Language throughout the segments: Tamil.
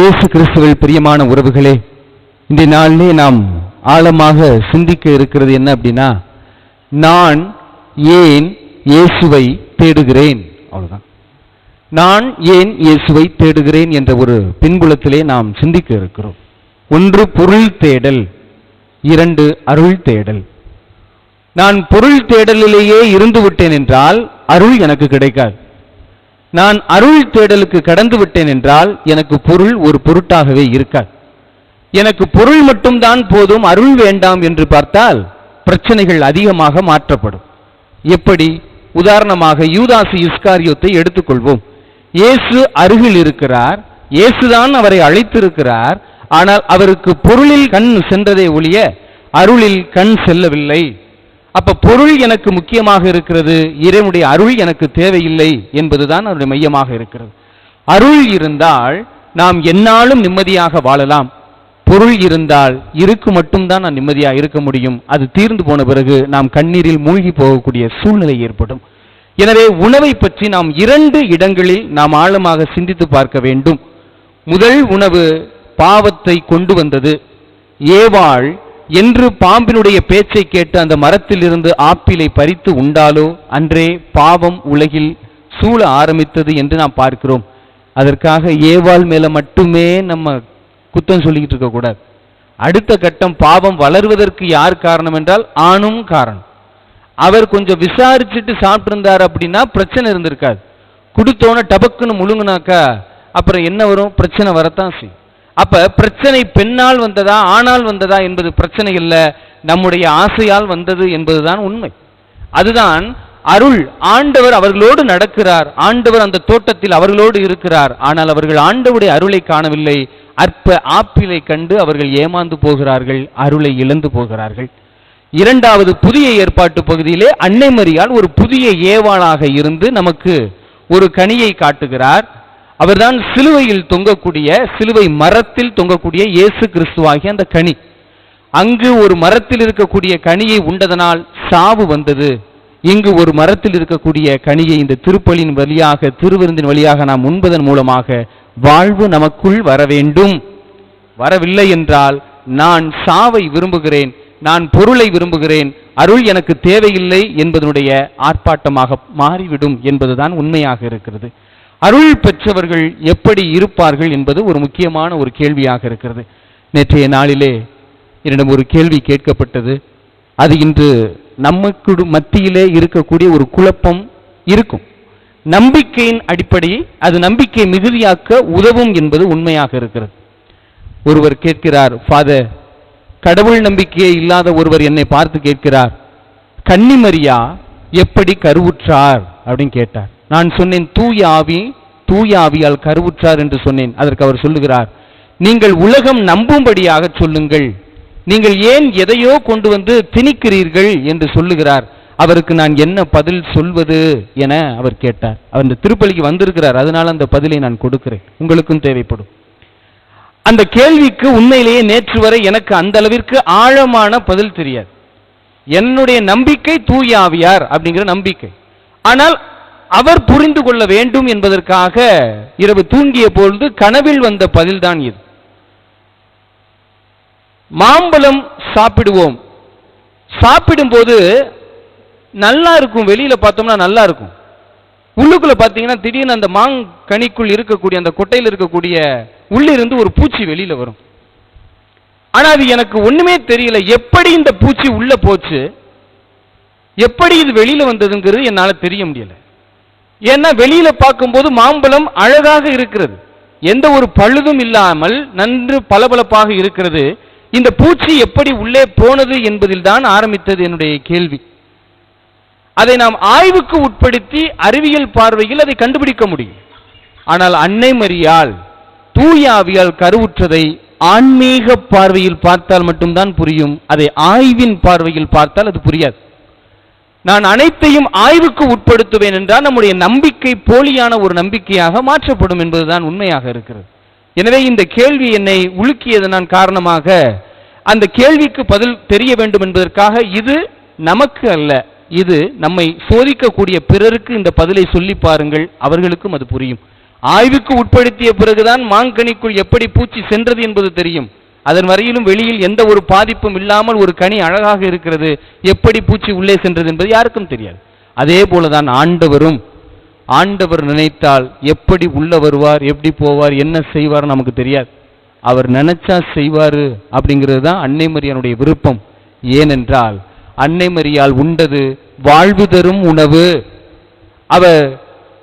இயேசு கிறிஸ்துவில் பிரியமான உறவுகளே, இந்த நாளிலே நாம் ஆழமாக சிந்திக்க இருக்கிறது என்ன அப்படின்னா, நான் ஏன் இயேசுவை தேடுகிறேன். அவ்வளவுதான். நான் ஏன் இயேசுவை தேடுகிறேன் என்ற ஒரு பின்புலத்திலே நாம் சிந்திக்க இருக்கிறோம். ஒன்று பொருள் தேடல், இரண்டு அருள் தேடல். நான் பொருள் தேடலிலேயே இருந்து விட்டேன் என்றால் அருள் எனக்கு கிடைக்காது. நான் அருள் தேடலுக்கு கடந்து விட்டேன் என்றால் எனக்கு பொருள் ஒரு பொருட்டாகவே இருக்காது. எனக்கு பொருள் மட்டும்தான் போதும், அருள் வேண்டாம் என்று பார்த்தால் பிரச்சனைகள் அதிகமாக மாற்றப்படும். எப்படி? உதாரணமாக யூதாசு இஸ்காரியோத்தை எடுத்துக்கொள்வோம். இயேசு அருகில் இருக்கிறார், இயேசுதான் அவரை அழைத்திருக்கிறார். ஆனால் அவருக்கு பொருளில் கண் சென்றதே ஒழிய அருளில் கண் செல்லவில்லை. அப்ப பொருள் எனக்கு முக்கியமாக இருக்கிறது, இறைவனுடைய அருள் எனக்கு தேவையில்லை என்பதுதான் அவருடைய மையமாக இருக்கிறது. அருள் இருந்தால் நாம் எந்நாளும் நிம்மதியாக வாழலாம். பொருள் இருந்தால் இருக்கு மட்டும்தான் நான் நிம்மதியாக இருக்க முடியும். அது தீர்ந்து போன பிறகு நாம் கண்ணீரில் மூழ்கி போகக்கூடிய சூழ்நிலை ஏற்படும். எனவே உணவை பற்றி நாம் இரண்டு இடங்களில் நாம் ஆழமாக சிந்தித்து பார்க்க வேண்டும். முதல் உணவு பாவத்தை கொண்டு வந்தது. ஏவாள் என்று பாம்பினுடைய பேச்சை கேட்டு அந்த மரத்தில் இருந்து ஆப்பிளை பறித்து உண்டாலோ அன்றே பாவம் உலகில் சூழ ஆரம்பித்தது என்று நாம் பார்க்கிறோம். அதற்காக ஏவாள் மேல மட்டுமே நம்ம குத்தம் சொல்லிக்கிட்டு இருக்க கூடாது. அடுத்த கட்டம், பாவம் வளர்வதற்கு யார் காரணம் என்றால் ஆணும் காரணம். அவர் கொஞ்சம் விசாரிச்சுட்டு சாப்பிட்டு இருந்தார் அப்படின்னா பிரச்சனை இருந்திருக்காது. குடுத்தோன டபக்குன்னு முழுங்குனாக்கா அப்புறம் என்ன வரும்? பிரச்சனை வரத்தான் செய்யும். அப்ப பிரச்சனை பெண்ணால் வந்ததா ஆணால் வந்ததா என்பது பிரச்சனை இல்லை, நம்முடைய ஆசையால் வந்தது என்பதுதான் உண்மை. அதுதான் அருள். ஆண்டவர் அவர்களோடு நடக்கிறார், ஆண்டவர் அந்த தோட்டத்தில் அவர்களோடு இருக்கிறார். ஆனால் அவர்கள் ஆண்டவருடைய அருளை காணவில்லை. அற்ப ஆப்பிளை கண்டு அவர்கள் ஏமாந்து போகிறார்கள், அருளை இழந்து போகிறார்கள். இரண்டாவது, புதிய ஏற்பாட்டு பகுதியிலே அன்னை மரியாள் ஒரு புதிய ஏவாளாக இருந்து நமக்கு ஒரு கனியை காட்டுகிறார். அவர்தான் சிலுவையில் தொங்கக்கூடிய, சிலுவை மரத்தில் தொங்கக்கூடிய இயேசு கிறிஸ்துவாகிய அந்த கனி. அங்கு ஒரு மரத்தில் இருக்கக்கூடிய கனியை உண்டதனால் சாவு வந்தது. இங்கு ஒரு மரத்தில் இருக்கக்கூடிய கனியை இந்த திருப்பலியின் வழியாக, திருவிருந்தின் வழியாக நாம் உண்பதன் மூலமாக வாழ்வு நமக்குள் வர வேண்டும். வரவில்லை என்றால் நான் சாவை விரும்புகிறேன், நான் பொருளை விரும்புகிறேன், அருள் எனக்கு தேவையில்லை என்பதனுடைய ஆர்ப்பாட்டமாக மாறிவிடும் என்பதுதான் உண்மையாக இருக்கிறது. அருள் பெற்றவர்கள் எப்படி இருப்பார்கள் என்பது ஒரு முக்கியமான ஒரு கேள்வியாக இருக்கிறது. நேற்றைய நாளிலே என்னிடம் ஒரு கேள்வி கேட்கப்பட்டது. அது இன்று நமக்கு மத்தியிலே இருக்கக்கூடிய ஒரு குழப்பம் இருக்கும். நம்பிக்கையின் அடிப்படையை அது நம்பிக்கை மிகுதியாக்க உதவும் என்பது உண்மையாக இருக்கிறது. ஒருவர் கேட்கிறார், ஃபாதர், கடவுள் நம்பிக்கையே இல்லாத ஒருவர் என்னை பார்த்து கேட்கிறார், கன்னிமரியா எப்படி கருவுற்றார் அப்படின்னு கேட்டார். நான் சொன்னேன், தூய ஆவியால் கருவுற்றார் என்று சொன்னேன். அதற்கு அவர் சொல்லுகிறார், நீங்கள் உலகம் நம்பும்படியாக சொல்லுங்கள், நீங்கள் ஏன் எதையோ கொண்டு வந்து திணிக்கிறீர்கள் என்று சொல்லுகிறார். அவருக்கு நான் என்ன பதில் சொல்வது என அவர் கேட்டார். அவர் இந்த திருப்பலிக்கு வந்திருக்கிறார், அதனால அந்த பதிலை நான் கொடுக்கிறேன், உங்களுக்கும் தேவைப்படும். அந்த கேள்விக்கு உண்மையிலேயே நேற்று வரை எனக்கு அந்த அளவிற்கு ஆழமான பதில் தெரியாது. என்னுடைய நம்பிக்கை தூய ஆவியார் அப்படிங்கிற நம்பிக்கை. ஆனால் அவர் புரிந்து கொள்ள வேண்டும் என்பதற்காக இரவு தூங்கிய பொழுது கனவில் வந்த பதில்தான் இது. மாம்பழம் சாப்பிடுவோம், சாப்பிடும்போது நல்லா இருக்கும், வெளியில பார்த்தோம்னா நல்லா இருக்கும். உள்ளுக்குள்ள பார்த்தீங்கன்னா திடீர்னு அந்த மாங்கனிக்குள் இருக்கக்கூடிய அந்த கொட்டையில் இருக்கக்கூடிய உள்ளிருந்து ஒரு பூச்சி வெளியில வரும். ஆனா அது எனக்கு ஒண்ணுமே தெரியல, எப்படி இந்த பூச்சி உள்ள போச்சு, எப்படி இது வெளியில வந்ததுங்கிறது என்னால தெரிய முடியல. ஏன்னா வெளியில பார்க்கும்போது மாம்பழம் அழகாக இருக்கிறது, எந்த ஒரு பழுதும் இல்லாமல் நன்று பளபளப்பாக இருக்கிறது. இந்த பூச்சி எப்படி உள்ளே போனது என்பதில் தான் ஆரம்பித்தது என்னுடைய கேள்வி. அதை நாம் ஆய்வுக்கு உட்படுத்தி அறிவியல் பார்வையில் அதை கண்டுபிடிக்க முடியும். ஆனால் அன்னை மரியாள் தூய ஆவியால் கருவுற்றதை ஆன்மீக பார்வையில் பார்த்தால் மட்டும்தான் புரியும். அதை ஆய்வின் பார்வையில் பார்த்தால் அது புரியாது. நான் அனைத்தையும் ஆய்வுக்கு உட்படுத்துவேன் என்றால் நம்முடைய நம்பிக்கை போலியான ஒரு நம்பிக்கையாக மாற்றப்படும் என்பதுதான் உண்மையாக இருக்கிறது. எனவே இந்த கேள்வி என்னை உலுக்கியதன் காரணமாக அந்த கேள்விக்கு பதில் தெரிய வேண்டும் என்பதற்காக, இது நமக்கு அல்ல, இது நம்மை சோதிக்கக்கூடிய பிறருக்கு இந்த பதிலை சொல்லி பாருங்கள், அவர்களுக்கும் அது புரியும். ஆய்வுக்கு உட்படுத்திய பிறகுதான் மாங்கனிக்குள் எப்படி பூச்சி சென்றது என்பது தெரியும். அதன் வரையிலும் வெளியில் எந்த ஒரு பாதிப்பும் இல்லாமல் ஒரு கனி அழகாக இருக்கிறது, எப்படி பூச்சி உள்ளே சென்றது என்பது யாருக்கும் தெரியாது. அதே போலதான் ஆண்டவரும், ஆண்டவர் நினைத்தால் எப்படி உள்ள வருவார், எப்படி போவார், என்ன செய்வார் நமக்கு தெரியாது. அவர் நினைச்சா செய்வாரு அப்படிங்கிறது தான் அன்னை மரியாளுடைய விருப்பம். ஏனென்றால் அன்னை மரியாள் உண்டது வாழ்வு தரும் உணவு. அவர்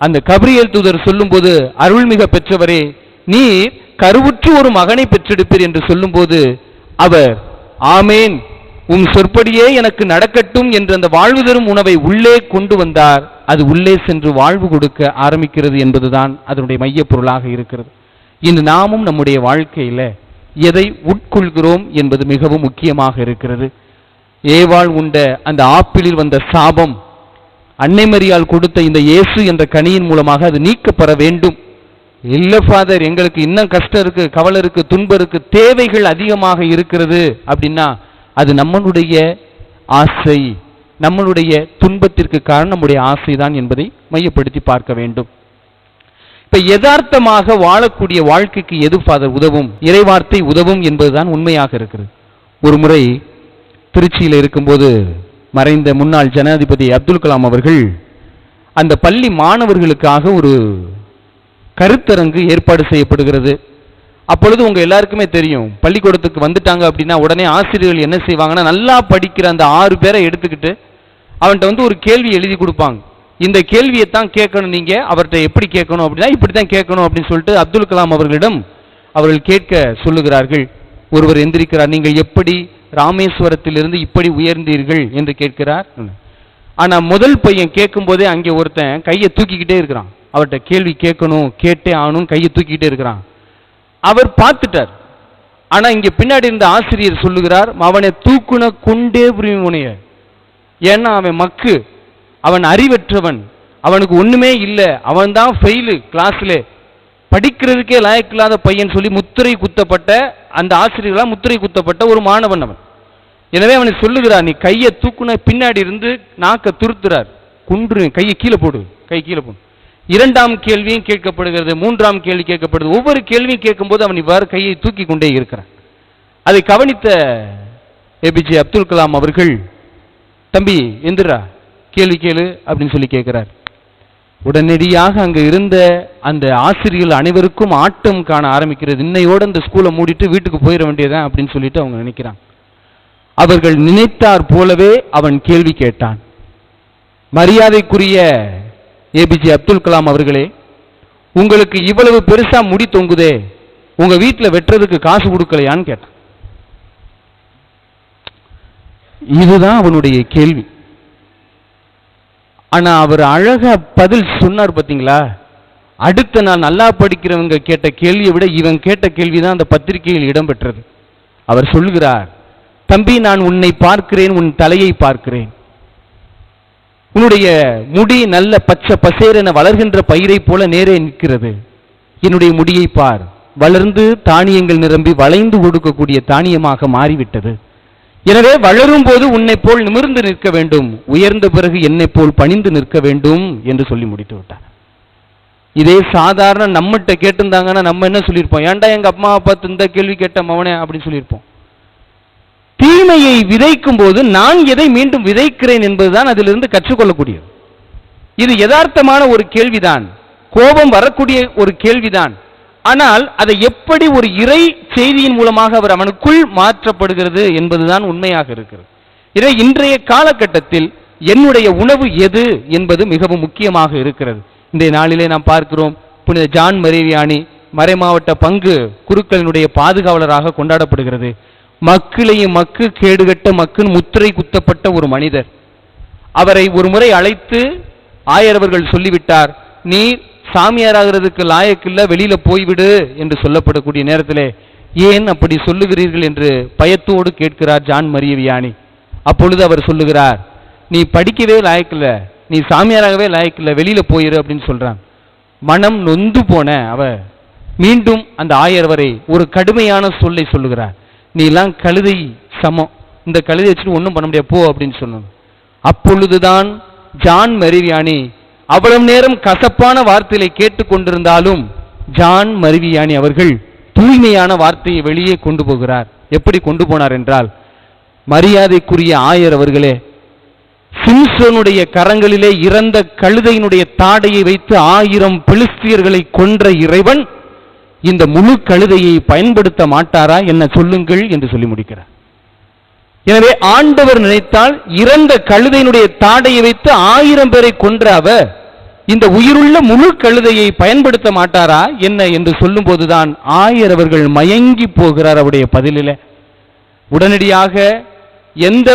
அந்த கபிரியேல் தூதர் சொல்லும்போது, அருள்மிக பெற்றவரே நீர் கருவுற்று ஒரு மகனை பெற்றெடுப்பீர் என்று சொல்லும்போது அவர் ஆமேன் உம் சொற்படியே எனக்கு நடக்கட்டும் என்று அந்த வாழ்வு தரும் உணவை உள்ளே கொண்டு வந்தார். அது உள்ளே சென்று வாழ்வு கொடுக்க ஆரம்பிக்கிறது என்பதுதான் அதனுடைய மையப் பொருளாக இருக்கிறது. இன்று நாமும் நம்முடைய வாழ்க்கையில எதை உட்கொள்கிறோம் என்பது மிகவும் முக்கியமாக இருக்கிறது. ஏவாள் உண்ட அந்த ஆப்பிளில் வந்த சாபம் அன்னை மரியாள் கொடுத்த இந்த இயேசு என்ற கனியின் மூலமாக அது நீக்கப்பட வேண்டும். இல்ல ஃபாதர், எங்களுக்கு இன்னும் கஷ்டம் இருக்கு, கவலை இருக்கு, துன்பம் இருக்கு, தேவைகள் அதிகமாக இருக்கிறது அப்படின்னா அது நம்மளுடைய ஆசை, நம்மளுடைய துன்பத்திற்கு காரணம் நம்முடைய ஆசைதான் என்பதை மையப்படுத்தி பார்க்க வேண்டும். இப்ப யதார்த்தமாக வாழக்கூடிய வாழ்க்கைக்கு எது ஃபாதர் உதவும்? இறைவார்த்தை உதவும் என்பதுதான் உண்மையாக இருக்கிறது. ஒரு முறை திருச்சியில் இருக்கும்போது மறைந்த முன்னாள் ஜனாதிபதி அப்துல் கலாம் அவர்கள் அந்த பள்ளி மாணவர்களுக்காக ஒரு கருத்தரங்கு ஏற்பாடு செய்யப்படுகிறது. அப்பொழுது உங்க எல்லாருக்குமே தெரியும், பள்ளிக்கூடத்துக்கு வந்துட்டாங்க அப்படின்னா உடனே ஆசிரியர்கள் என்ன செய்வாங்கன்னா, நல்லா படிக்கிற அந்த 6 பேரை எடுத்துக்கிட்டு அவன்கிட்ட ஒரு கேள்வி எழுதி கொடுப்பாங்க. இந்த கேள்வியை தான் கேட்கணும், நீங்க அவர்கிட்ட எப்படி கேட்கணும் அப்படின்னா இப்படித்தான் கேட்கணும் அப்படின்னு சொல்லிட்டு அப்துல் கலாம் அவர்களிடம் அவர்கள் கேட்க சொல்லுகிறார்கள். ஒருவர் எந்திரிக்கிறார், நீங்கள் எப்படி ராமேஸ்வரத்திலிருந்து இப்படி உயர்ந்தீர்கள் என்று கேட்கிறார். ஆனா முதல் பையன் கேட்கும் போதே அங்கே ஒருத்தன் கையை தூக்கிக்கிட்டே இருக்கிறான். அவர்கிட்ட கேள்வி கேட்கணும், கேட்டே ஆகணும், கையை தூக்கிக்கிட்டே இருக்கிறான். அவர் பார்த்துட்டார். ஆனா இங்க பின்னாடி இருந்த ஆசிரியர் சொல்லுகிறார், அவனை தூக்குன கொண்டே புரியுனைய, ஏன்னா அவன் மக்கு, அவன் அறிவற்றவன், அவனுக்கு ஒண்ணுமே இல்லை, அவன் தான் ஃபெயிலு, கிளாஸ்ல படிக்கிறதுக்கே லாயக்கில்லாத பையன் சொல்லி முத்திரை குத்தப்பட்ட அந்த ஆசிரியர்களால் முத்திரை குத்தப்பட்ட ஒரு மாணவன் அவன். எனவே அவனை சொல்லுகிறார், நீ கையை தூக்குன பின்னாடி இருந்து நாக்க துருத்துறார், குன்று, கையை கீழே போடு, கை கீழே போடு. 2ஆம் கேள்வியும் கேட்கப்படுகிறது, 3ஆம் கேள்வி கேட்கப்படுது. ஒவ்வொரு கேள்வியும் கேட்கும்போது அவன் இவ்வாறு கையை தூக்கி கொண்டே இருக்கிறான். அதை கவனித்த ஏபிஜே அப்துல் கலாம் அவர்கள், தம்பி எந்திரா, கேள்வி கேளு அப்படின்னு சொல்லி கேட்கிறார். உடனடியாக அங்க இருந்த அந்த ஆசிரியர்கள் அனைவருக்கும் ஆட்டம் காண ஆரம்பிக்கிறது. இன்னையோட இந்த ஸ்கூலை மூடிட்டு வீட்டுக்கு போயிட வேண்டியதான் அப்படின்னு சொல்லிட்டு அவங்க நினைக்கிறாங்க. அவர்கள் நினைத்தார் போலவே அவன் கேள்வி கேட்டான். மரியாதைக்குரிய ஏபிஜே அப்துல் கலாம் அவர்களே, உங்களுக்கு இவ்வளவு பெருசா முடி தொங்குதே, உங்க வீட்டில் வெட்டுறதுக்கு காசு கொடுக்கலையான்னு கேட்டான். இதுதான் அவனுடைய கேள்வி. ஆனா அவர் அழகா பதில் சொன்னார் பாத்தீங்களா? அடுத்த நாள் நல்லா படிக்கிறவங்க கேட்ட கேள்வியை விட இவன் கேட்ட கேள்விதான் அந்த பத்திரிகையில் இடம்பெற்றது. அவர் சொல்லுகிறார், தம்பி நான் உன்னை பார்க்கிறேன், உன் தலையை பார்க்கிறேன், உன்னுடைய முடி நல்ல பச்சை பசேரென வளர்கின்ற பயிரை போல நேரே நிற்கிறது. என்னுடைய முடியை பார், வளர்ந்து தானியங்கள் நிரம்பி வளைந்து கொடுக்கக்கூடிய தானியமாக மாறிவிட்டது. எனவே வளரும் போது உன்னை போல் நிமிர்ந்து நிற்க வேண்டும், உயர்ந்த பிறகு என்னை போல் பணிந்து நிற்க வேண்டும் என்று சொல்லி முடித்து விட்டார். இதே சாதாரண நம்மகிட்ட கேட்டிருந்தாங்கன்னா நம்ம என்ன சொல்லியிருப்போம்? ஏன்டா எங்க அம்மா அப்பா இந்த கேள்வி கேட்ட மவனே அப்படின்னு சொல்லியிருப்போம். தீமையை விதைக்கும் போது நான் எதை மீண்டும் விதைக்கிறேன் என்பதுதான் அதிலிருந்து கற்றுக்கொள்ளக்கூடியது. இது யதார்த்தமான ஒரு கேள்விதான், கோபம் வரக்கூடிய ஒரு கேள்விதான். ஆனால் அதை எப்படி ஒரு இறை செய்தியின் மூலமாக அவர் அவனுக்குள் மாற்றப்படுகிறது என்பதுதான் உண்மையாக இருக்கிறது. இதை இன்றைய காலகட்டத்தில் என்னுடைய உணவு எது என்பது மிகவும் முக்கியமாக இருக்கிறது. இன்றைய நாளிலே நாம் பார்க்கிறோம், புனித ஜான் மரி வியானி மறைமாவட்ட பங்கு குருக்களினுடைய பாதுகாவலராக கொண்டாடப்படுகிறது. மக்களையும் மக்கு கேடுகட்ட மக்குன்னு முத்திரை குத்தப்பட்ட ஒரு மனிதர். அவரை ஒரு முறை அழைத்து ஆயரவர்கள் சொல்லிவிட்டார், நீ சாமியாராகிறதுக்கு லாயக்கில்ல, வெளியில போய்விடு என்று சொல்லப்படக்கூடிய நேரத்திலே ஏன் அப்படி சொல்லுகிறீர்கள் என்று பயத்தோடு கேட்கிறார் ஜான் மரிய வியானி. அப்பொழுது அவர் சொல்லுகிறார், நீ படிக்கவே லாயக்கில்ல, நீ சாமியாராகவே லாயக்கில்ல, வெளியில போயிரு அப்படின்னு சொல்றான். மனம் நொந்து போன அவ மீண்டும் அந்த ஆயர்வரை ஒரு கடுமையான சொல்லை சொல்லுகிறார், நீ எல்லாம் கழுதை சமம், இந்த கழுதை வச்சுட்டு ஒன்றும் பண்ண முடியாது போ அப்படின்னு சொன்னாங்க. அப்பொழுதுதான் ஜான் மரி வியானி அவ்வளவு நேரம் கசப்பான வார்த்தையை கேட்டுக்கொண்டிருந்தாலும் ஜான் மரிவியானி அவர்கள் தூய்மையான வார்த்தையை வெளியே கொண்டு போகிறார். எப்படி கொண்டு போனார் என்றால், மரியாதைக்குரிய ஆயர் அவர்களே, சிம்சோனுடைய கரங்களிலே இறந்த கழுதையினுடைய தாடையை வைத்து 1000 பெலிஸ்தியர்களை கொன்ற இறைவன் இந்த முழு கழுதையை பயன்படுத்த மாட்டாரா என்ன சொல்லுங்கள் என்று சொல்லி முடிக்கிறார். எனவே ஆண்டவர் நினைத்தால் இறந்த கழுதையினுடைய தாடையை வைத்து 1000 பேரை கொன்ற அவர் இந்த உயிருள்ள முழு கழுதையை பயன்படுத்த மாட்டாரா என்ன என்று சொல்லும் போதுதான் ஆயர் அவர்கள் மயங்கி போகிறார் அவருடைய பதிலில். உடனடியாக எந்த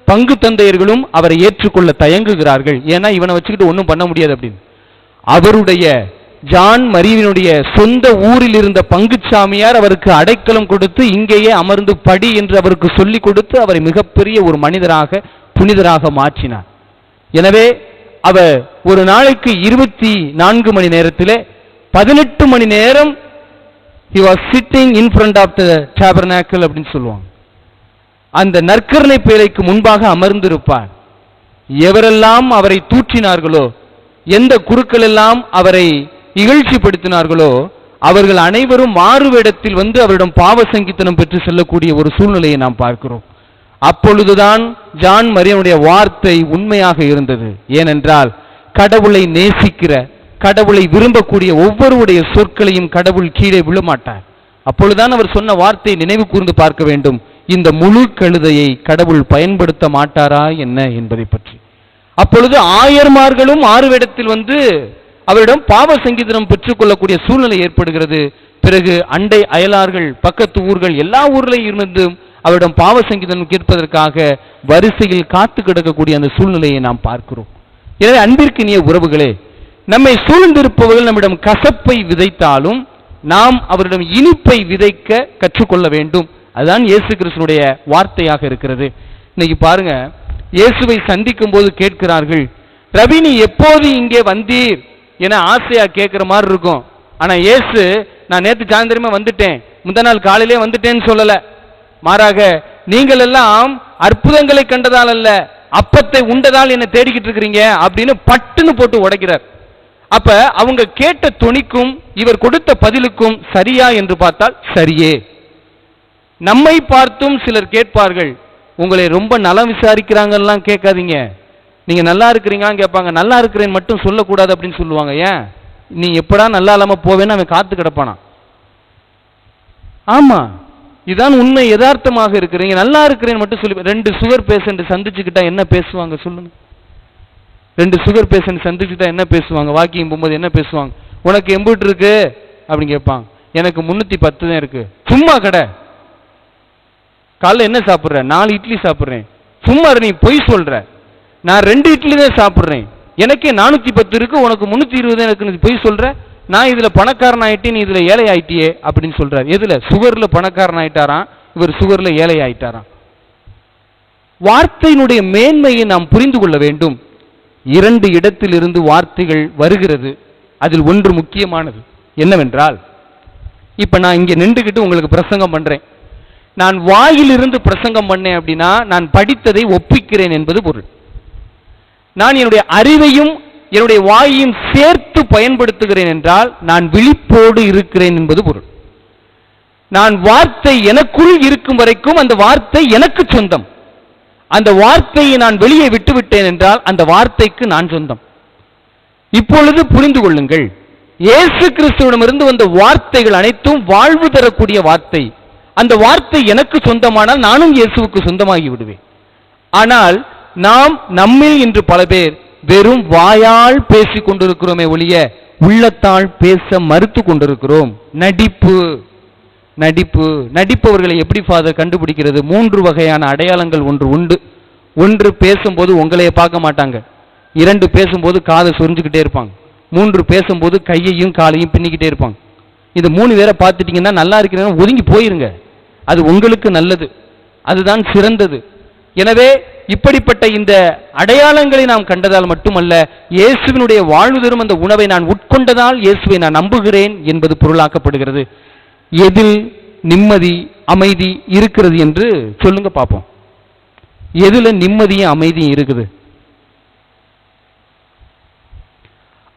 பங்கு தந்தையர்களும் அவரை ஏற்றுக்கொள்ள தயங்குகிறார்கள். ஏன்னா இவனை வச்சுக்கிட்டு ஒன்றும் பண்ண முடியாது அப்படின்னு. அவருடைய ஜான் மரியினுடைய சொந்த ஊரில் இருந்த பங்குச்சாமியார் அவருக்கு அடைக்கலம் கொடுத்து இங்கேயே அமர்ந்து படி என்று அவருக்கு சொல்லிக் கொடுத்து அவரை மிகப்பெரிய ஒரு மனிதராக புனிதராக மாற்றினார். எனவே அவர் ஒரு நாளைக்கு 24 மணி நேரத்திலே 18 மணி நேரம் he was sitting in front of the tabernacle அப்படின்னு சொல்லுவாங்க. அந்த நற்கருணை பேழைக்கு முன்பாக அமர்ந்திருப்பார். எவரெல்லாம் அவரை தூற்றினார்களோ, எந்த குருக்கள் எல்லாம் அவரை இகழ்ச்சிப்படுத்தினார்களோ, அவர்கள் அனைவரும் மாறுவேடத்தில் வந்து அவரிடம் பாவ சங்கீதனம் பெற்று செல்லக்கூடிய ஒரு சூழ்நிலையை நாம் பார்க்கிறோம். அப்பொழுதுதான் ஜான் மரியனுடைய வார்த்தை உண்மையாக இருந்தது. ஏனென்றால் கடவுளை நேசிக்கிற, கடவுளை விரும்பக்கூடிய ஒவ்வொருடைய சொற்களையும் கடவுள் கீழே விழமாட்டார். அப்பொழுதுதான் அவர் சொன்ன வார்த்தை நினைவு கூர்ந்து பார்க்க வேண்டும், இந்த முழு கழுதையை கடவுள் பயன்படுத்த மாட்டாரா என்ன என்பதை பற்றி. அப்பொழுது ஆயர்மார்களும் மாறுவேடத்தில் வந்து அவரிடம் பாவ சங்கீதனம் பெற்றுக்கொள்ளக்கூடிய சூழ்நிலை ஏற்படுகிறது. பிறகு அண்டை அயலார்கள், பக்கத்து ஊர்கள், எல்லா ஊர்லையும் இருந்து அவரிடம் பாவ சங்கீதனம் கேட்பதற்காக வரிசையில் காத்து கிடக்கக்கூடிய அந்த சூழ்நிலையை நாம் பார்க்கிறோம். எனவே அன்பிற்கினிய உறவுகளே, நம்மை சூழ்ந்திருப்பவர்கள் நம்மிடம் கசப்பை விதைத்தாலும் நாம் அவரிடம் இனிப்பை விதைக்க கற்றுக்கொள்ள வேண்டும். அதுதான் இயேசு கிறிஸ்துனுடைய வார்த்தையாக இருக்கிறது. இன்னைக்கு பாருங்க, இயேசுவை சந்திக்கும் போது கேட்கிறார்கள், ரவி நீ எப்போது இங்கே வந்தீர் என ஆசையா கேட்கிற மாதிரி இருக்கும். ஆனா இயேசு, நான் நேற்று சாயந்தரமே வந்துட்டேன், முந்த நாள் காலையிலே வந்துட்டேன்னு சொல்லல. மாறாக, நீங்கள் எல்லாம் அற்புதங்களை கண்டதால் அல்ல, அப்பத்தை உண்டதால் என்ன தேடிக்கிட்டு இருக்கிறீங்க அப்படின்னு பட்டுன்னு போட்டு உடைக்கிறார். அப்ப அவங்க கேட்ட துணிக்கும் இவர் கொடுத்த பதிலுக்கும் சரியா என்று பார்த்தால் சரியே. நம்மை பார்த்தும் சிலர் கேட்பார்கள், உங்களை ரொம்ப நலம் விசாரிக்கிறாங்கலாம் கேட்காதீங்க, நீங்க நல்லா இருக்கிறீங்களான்னு கேட்பாங்க. நல்லா இருக்கிறேன் மட்டும் சொல்லக்கூடாது அப்படின்னு சொல்லுவாங்க. ஏன்? நீ எப்படா நல்லா இல்லாம போவேன்னு அவன் காத்து கிடப்பானா? ஆமா, இதுதான் உண்மை, யதார்த்தமாக இருக்கிறீங்க. நல்லா இருக்கிறேன்னு மட்டும் சொல்லி 2 சுகர் பேஷண்ட் சந்திச்சுக்கிட்டா என்ன பேசுவாங்க சொல்லுங்க? 2 சுகர் பேஷண்ட் சந்திச்சுக்கிட்டா என்ன பேசுவாங்க? வாக்கிங் போகும்போது என்ன பேசுவாங்க? உனக்கு எம்பூட்டு இருக்கு அப்படின்னு கேட்பாங்க. எனக்கு 310 தான் இருக்கு. சும்மா கடை, காலைல என்ன சாப்பிட்ற? 4 இட்லி சாப்பிட்றேன். சும்மா நீ பொய் சொல்ற, நான் 2 இட்லி தான் சாப்பிட்றேன், எனக்கே 410 இருக்கு, உனக்கு 320 எனக்கு பொய் சொல்ற, நான் இதுல பணக்காரன் ஆயிட்டேன், நீ இதுல ஏழை ஆயிட்டியே அப்படின்னு சொல்றாரு. எதுல? சுகர்ல பணக்காரன் ஆயிட்டாராம், இவர் சுகர்ல ஏழை ஆயிட்டாராம். வார்த்தையினுடைய மேன்மையை நாம் புரிந்து கொள்ள வேண்டும். 2 இடத்திலிருந்து வார்த்தைகள் வருகிறது. அதில் ஒன்று முக்கியமானது என்னவென்றால், இப்ப நான் இங்க நின்றுகிட்டு உங்களுக்கு பிரசங்கம் பண்றேன். நான் வாயிலிருந்து பிரசங்கம் பண்ணேன் அப்படின்னா நான் படித்ததை ஒப்பிக்கிறேன் என்பது பொருள். நான் என்னுடைய அறிவையும் என்னுடைய வாயையும் சேர்த்து பயன்படுத்துகிறேன் என்றால் நான் விழிப்போடு இருக்கிறேன் என்பது பொருள். நான் வார்த்தை எனக்குள் இருக்கும் வரைக்கும் அந்த வார்த்தை எனக்கு சொந்தம். அந்த வார்த்தையை நான் வெளியே விட்டுவிட்டேன் என்றால் அந்த வார்த்தைக்கு நான் சொந்தம். இப்பொழுது புரிந்து கொள்ளுங்கள், இயேசு கிறிஸ்துவிடமிருந்து வந்த வார்த்தைகள் அனைத்தும் வாழ்வு தரக்கூடிய வார்த்தை. அந்த வார்த்தை எனக்கு சொந்தமானால் நானும் இயேசுவுக்கு சொந்தமாகி விடுவேன். ஆனால் நாம் நம்மில் இன்று பல பேர் வெறும் வாயால் பேசிக் கொண்டிருக்கிறோமே ஒழிய உள்ளத்தால் பேச மறுத்து கொண்டிருக்கிறோம். நடிப்பவர்களை எப்படி ஃபாதர் கண்டுபிடிக்கிறது? 3 வகையான அடையாளங்கள் உண்டு. 1 பேசும்போது உங்களையே பார்க்க மாட்டாங்க, 2 பேசும்போது காதை சொரிஞ்சுக்கிட்டே இருப்பாங்க, 3 பேசும்போது கையையும் காலையும் பின்னிக்கிட்டே இருப்பாங்க. இந்த 3 பேரை பார்த்துட்டீங்கன்னா நல்லா இருக்கிறேன்னு ஒதுங்கி போயிருங்க, அது உங்களுக்கு நல்லது, அதுதான் சிறந்தது. எனவே இப்படிப்பட்ட இந்த அடையாளங்களை நாம் கண்டதால் மட்டுமல்ல, இயேசுவினுடைய வாழ்வு தரும் அந்த உணவை நான் உட்கொண்டதால் இயேசுவை நான் நம்புகிறேன் என்பது பொருளாக்கப்படுகிறது. எதில் நிம்மதி அமைதி இருக்கிறது என்று சொல்லுங்க பார்ப்போம். எதுல நிம்மதியும் அமைதியும் இருக்குது?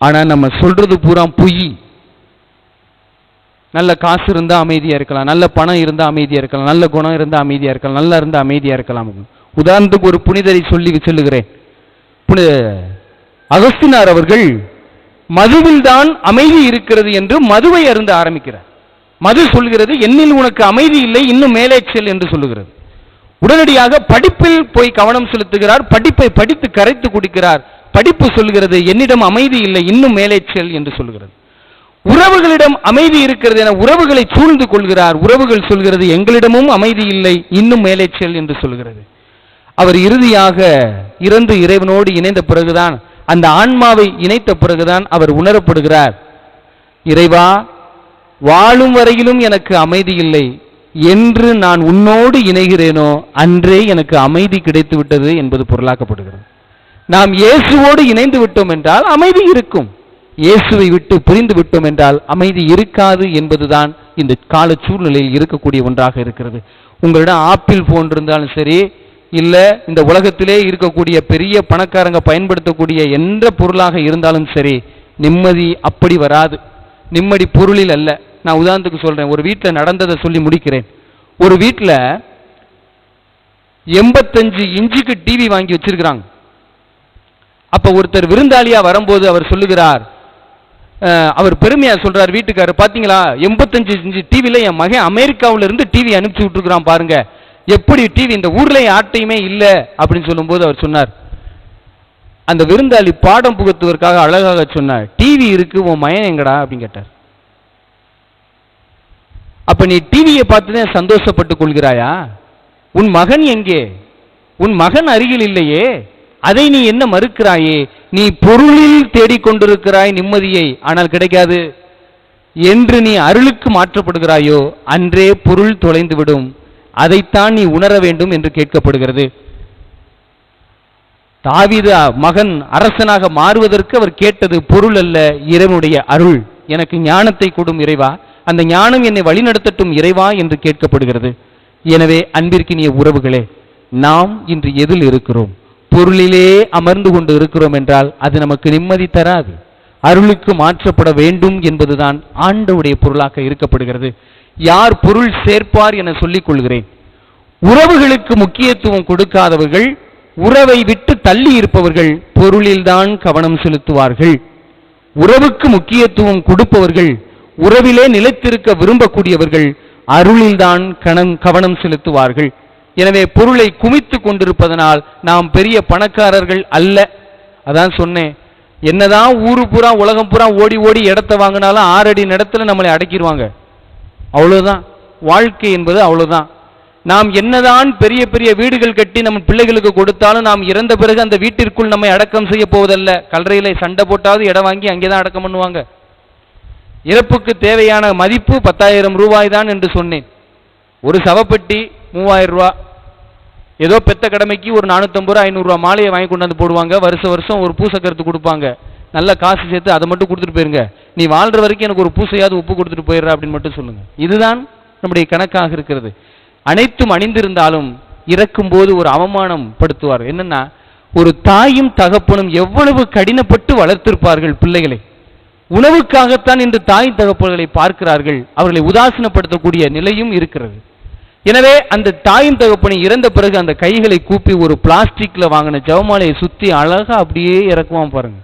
ஆனா நம்ம சொல்றது பூரா பொய். நல்ல காசு இருந்தா அமைதியா இருக்கலாம், நல்ல பணம் இருந்தா அமைதியா இருக்கலாம், நல்ல குணம் இருந்தா அமைதியா இருக்கலாம், நல்லா இருந்தா அமைதியா இருக்கலாம். உதாரணத்துக்கு ஒரு புனிதரை சொல்லி சொல்லுகிறேன். அகஸ்தினார் அவர்கள் மதுவில் தான் அமைதி இருக்கிறது என்று மதுவை அருந்த ஆரம்பிக்கிறார். மது சொல்கிறது என்னில் உனக்கு அமைதி இல்லை, இன்னும் மேலே செல் என்று சொல்லுகிறது. உடனடியாக படிப்பில் போய் கவனம் செலுத்துகிறார், படிப்பை படித்து கரைத்து குடிக்கிறார். படிப்பு சொல்கிறது என்னிடம் அமைதி இல்லை, இன்னும் மேலே செல் என்று சொல்கிறது. உறவுகளிடம் அமைதி இருக்கிறது என உறவுகளை சூழ்ந்து கொள்கிறார். உறவுகள் சொல்கிறது எங்களிடமும் அமைதி இல்லை, இன்னும் மேலே செல் என்று சொல்கிறது. அவர் இறுதியாக இறந்து இறைவனோடு இணைந்த பிறகுதான், அந்த ஆன்மாவை இணைத்த பிறகுதான் அவர் உணரப்படுகிறார், இறைவா, வாழும் வரையிலும் எனக்கு அமைதி இல்லை, என்று நான் உன்னோடு இணைகிறேனோ அன்றே எனக்கு அமைதி கிடைத்து விட்டது என்பது பொருளாக்கப்படுகிறது. நாம் இயேசுவோடு இணைந்து விட்டோம் என்றால் அமைதி இருக்கும், இயேசுவை விட்டு பிரிந்து விட்டோம் என்றால் அமைதி இருக்காது என்பதுதான் இந்த கால சூழ்நிலையில் இருக்கக்கூடிய ஒன்றாக இருக்கிறது. உங்களிடம் ஆப்பிள் போன் இருந்தாலும் சரி, இல்ல இந்த உலகத்திலே இருக்கக்கூடிய பெரிய பணக்காரங்க பயன்படுத்தக்கூடிய எந்த பொருளாக இருந்தாலும் சரி, நிம்மதி அப்படி வராது. நிம்மதி பொருளில் அல்ல. நான் உதாரணத்துக்கு சொல்றேன், ஒரு வீட்டில் நடந்ததை சொல்லி முடிக்கிறேன். ஒரு வீட்டில் 85 இன்ச்சுக்கு டிவி வாங்கி வச்சிருக்கிறாங்க. அப்ப ஒருத்தர் விருந்தாளியா வரும்போது அவர் சொல்லுகிறார், அவர் பெருமையா சொல்றார் வீட்டுக்காரர், பாத்தீங்களா 85 இன்ச்சு டிவில என் மகன் அமெரிக்காவில இருந்து டிவி அனுப்பிச்சு விட்டுருக்கிறான் பாருங்க, எப்படி டிவி இந்த ஊர்ல யார்ட்டையுமே இல்ல அப்படின்னு சொல்லும்போது அவர் சொன்னார், அந்த விருந்தாளி பாடம் புகுத்துவதற்காக அழகாக சொன்னார், டிவி இருக்கு உன் மகன் எங்கடா அப்படின்னு கேட்டார். அப்ப நீ டிவியை பார்த்துதான் சந்தோஷப்பட்டுக் கொள்கிறாயா? உன் மகன் எங்கே? உன் மகன் அருகில் இல்லையே, அதை நீ என்ன மறுக்கிறாயே? நீ பொருளில் தேடிக்கொண்டிருக்கிறாய் நிம்மதியை, ஆனால் கிடைக்காது. என்று நீ அருளுக்கு மாற்றப்படுகிறாயோ அன்றே பொருள் தொலைந்துவிடும். அதைத்தான் நீ உணர வேண்டும் என்று கேட்கப்படுகிறது. தாவீது மகன் அரசனாக மாறுவதற்கு அவர் கேட்டது பொருள் அல்ல, இறைவனுடைய அருள். எனக்கு ஞானத்தை கொடும் இறைவா, அந்த ஞானம் என்னை வழிநடத்தட்டும் இறைவா என்று கேட்கப்படுகிறது. எனவே அன்பிற்கினிய உறவுகளே, நாம் இன்று எதில் இருக்கிறோம்? பொருளிலே அமர்ந்து கொண்டு இருக்கிறோம் என்றால் அது நமக்கு நிம்மதி தராது. அருளுக்கு மாற்றப்பட வேண்டும் என்பதுதான் ஆண்டவருடைய பொருளாக இருக்கப்படுகிறது. யார் பொருள் சேர்ப்பார் என சொல்லிக் கொள்கிறேன். உறவுகளுக்கு முக்கியத்துவம் கொடுக்காதவர்கள், உறவை விட்டு தள்ளி இருப்பவர்கள் பொருளில்தான் கவனம் செலுத்துவார்கள். உறவுக்கு முக்கியத்துவம் கொடுப்பவர்கள், உறவிலே நிலைத்திருக்க விரும்பக்கூடியவர்கள் அருளில்தான் கவனம் செலுத்துவார்கள். எனவே பொருளை குமித்து கொண்டிருப்பதனால் நாம் பெரிய பணக்காரர்கள் அல்ல. அதான் சொன்னேன், என்னதான் ஊரு பூரா உலகம் பூரா ஓடி ஓடி இடத்தை வாங்கினாலும் 6 அடி இடத்துல நம்மளை அடக்கிடுவாங்க. அவ்வளவுதான் வாழ்க்கை என்பது, அவ்வளவுதான். நாம் என்னதான் பெரிய பெரிய வீடுகள் கட்டி நம்ம பிள்ளைகளுக்கு கொடுத்தாலும் நாம் இறந்த பிறகு அந்த வீட்டிற்குள் நம்மை அடக்கம் செய்ய போவதல்ல. கல்லறையில சண்டை போட்டாவது இடம் வாங்கி அங்கேதான் அடக்கம் பண்ணுவாங்க. இறப்புக்கு தேவையான மதிப்பு 10,000 ரூபாய் தான் என்று சொன்னேன். ஒரு சவப்பெட்டி 3000 ரூபாய், ஏதோ பெத்த கடமைக்கு ஒரு 450 ரூபா 500 ரூபா மாலையை வாங்கி கொண்டாந்து போடுவாங்க. வருஷம் ஒரு பூசக்கருத்து கொடுப்பாங்க. நல்ல காசு சேர்த்து அதை மட்டும் கொடுத்துட்டு போயிருங்க, நீ வாழ்ற வரைக்கும் எனக்கு ஒரு பூசையாவது உப்பு கொடுத்துட்டு போயிடுற அப்படின்னு மட்டும் சொல்லுங்க. இதுதான் நம்முடைய கணக்காக இருக்கிறது. அனைத்தும் அணிந்திருந்தாலும் இறக்கும் போது ஒரு அவமானம் படுத்துவார். என்னன்னா, ஒரு தாயும் தகப்பனும் எவ்வளவு கடினப்பட்டு வளர்த்திருப்பார்கள் பிள்ளைகளை. உணவுக்காகத்தான் இன்று தாய் தகப்பன்களை பார்க்கிறார்கள். அவர்களை உதாசீனப்படுத்தக்கூடிய நிலையும் இருக்கிறது. எனவே அந்த தாயும் தகப்பனை இறந்த பிறகு அந்த கைகளை கூப்பி ஒரு பிளாஸ்டிக்ல வாங்கின ஜவமாலையை சுத்தி அழகா அப்படியே இறக்குவான் பாருங்க.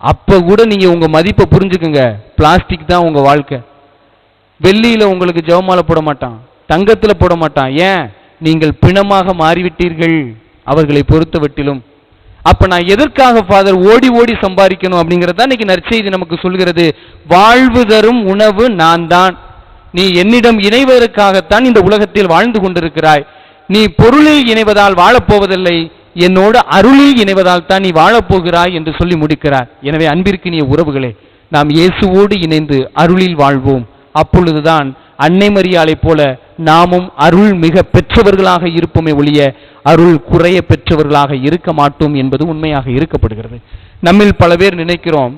அப்ப கூட நீங்க உங்க மதிப்பை புரிஞ்சுக்குங்க. பிளாஸ்டிக் தான் உங்க வாழ்க்கை. வெள்ளியில உங்களுக்கு ஜவமாலை போட மாட்டான், தங்கத்துல போட மாட்டான். ஏன்? நீங்கள் பிணமாக மாறிவிட்டீர்கள் அவர்களை பொறுத்தவற்றிலும். அப்ப நான் எதற்காக ஃபாதர் ஓடி ஓடி சம்பாதிக்கணும் அப்படிங்கறத இன்னைக்கு நற்செய்தி நமக்கு சொல்கிறது. வாழ்வு தரும் உணவு நான் தான். நீ என்னிடம் இணைவதற்காகத்தான் இந்த உலகத்தில் வாழ்ந்து கொண்டிருக்கிறாய். நீ பொருளில் இணைவதால் வாழப்போவதில்லை, என்னோட அருளில் இணைவதால் தான் நீ வாழப்போகிறாய் என்று சொல்லி முடிக்கிறார். எனவே அன்பிற்கினிய உறவுகளே, நாம் இயேசுவோடு இணைந்து அருளில் வாழ்வோம். அப்பொழுதுதான் அன்னை மரியாளை போல நாமும் அருள் மிக பெற்றவர்களாக இருப்போமே ஒழிய அருள் குறைய பெற்றவர்களாக இருக்க மாட்டோம் என்பது உண்மையாக இருக்கப்படுகிறது. நம்மில் பல பேர் நினைக்கிறோம்,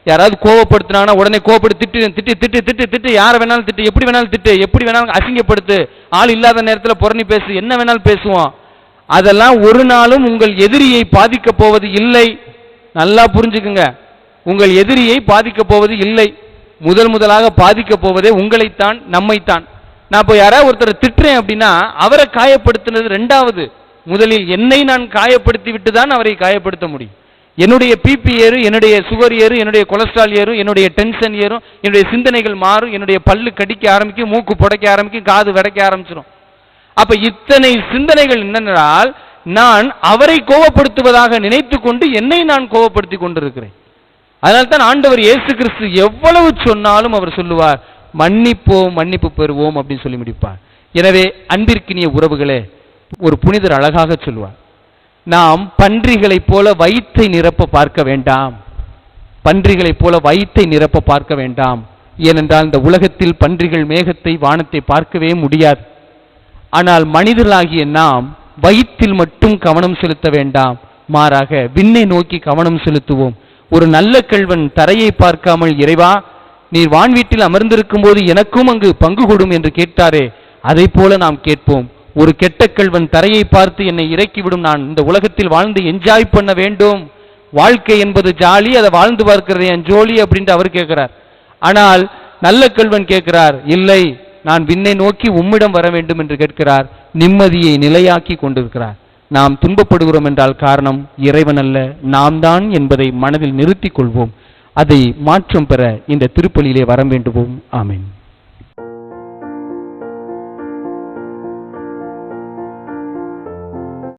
யாராவது கோவப்படுத்தினா உடனே கோவப்பட்டு திட்டு திட்டு திட்டு திட்டு திட்டு, யாரை வேணாலும் திட்டு, எப்படி வேணாலும் திட்டு, எப்படி வேணாலும் அசிங்கப்படுத்து, ஆள் இல்லாத நேரத்தில் புரணி பேசு, என்ன வேணாலும் பேசுவோம். அதெல்லாம் ஒரு நாளும் உங்கள் எதிரியை பாதிக்க போவது இல்லை. நல்லா புரிஞ்சுக்குங்க. உங்கள் எதிரியை பாதிக்கப் போவது இல்லை. முதலாக பாதிக்கப் போவதே உங்களைத்தான், நம்மைத்தான். நான் இப்போ யாராவது ஒருத்தர் திட்டுறேன் அப்படின்னா அவரை காயப்படுத்தினது ரெண்டாவது. முதலில் என்னை நான் காயப்படுத்தி விட்டு தான் அவரை காயப்படுத்த முடியும். என்னுடைய பிபி ஏறும், என்னுடைய சுகர் ஏறும், என்னுடைய கொலஸ்ட்ரால் ஏறும், என்னுடைய டென்ஷன் ஏறும், என்னுடைய சிந்தனைகள் மாறும், என்னுடைய பல்லு கடிக்க ஆரம்பிக்கும், மூக்கு புடைக்க ஆரம்பிக்கும், காது விடைக்க ஆரம்பிச்சிடும். அப்ப இத்தனை சிந்தனைகள் என்னென்றால் நான் அவரை கோபப்படுத்துவதாக நினைத்து கொண்டு என்னை நான் கோபப்படுத்தி கொண்டிருக்கிறேன். அதனால்தான் ஆண்டவர் இயேசு கிறிஸ்து எவ்வளவு சொன்னாலும் அவர் சொல்லுவார், மன்னிப்போம், மன்னிப்பு பெறுவோம் அப்படின்னு சொல்லி முடிப்பார். எனவே அன்பிற்கினிய உறவுகளே, ஒரு புனிதர் அழகாக சொல்லுவார், நாம் பன்றிகளைப் போல வயிற்றை நிரப்ப பார்க்க வேண்டாம். பன்றிகளைப் போல வயிற்றை நிரப்ப பார்க்க வேண்டாம். ஏனென்றால் இந்த உலகத்தில் பன்றிகள் மேகத்தை, வானத்தை பார்க்கவே முடியாது. ஆனால் மனிதர்களாகிய நாம் வயிற்றில் மட்டும் கவனம் செலுத்த வேண்டாம், மாறாக விண்ணை நோக்கி கவனம் செலுத்துவோம். ஒரு நல்ல கள்வன் தரையை பார்க்காமல், இறைவா நீர் வான் வீட்டில் அமர்ந்திருக்கும் போது எனக்கும் அங்கு பங்கு கொடும் என்று கேட்டாரே, அதை போல நாம் கேட்போம். ஒரு கெட்ட கள்வன் தரையை பார்த்து என்னை இறக்கிவிடும், நான் இந்த உலகத்தில் வாழ்ந்து என்ஜாய் பண்ண வேண்டும், வாழ்க்கை என்பது ஜாலி, அதை வாழ்ந்து பார்க்கிறது என் ஜோலி அப்படின்ட்டு அவர் கேட்கிறார். ஆனால் நல்ல கள்வன் கேட்கிறார், இல்லை நான் விண்ணை நோக்கி உம்மிடம் வர வேண்டும் என்று கேட்கிறார். நிம்மதியை நிலையாக்கி கொண்டிருக்கிறார். நாம் துன்பப்படுகிறோம் என்றால் காரணம் இறைவன் அல்ல, நாம் தான் என்பதை மனதில் நிறுத்திக் கொள்வோம். அதை மாற்றம் பெற இந்த திருப்பலியிலே வர வேண்டுவோம். ஆமென்.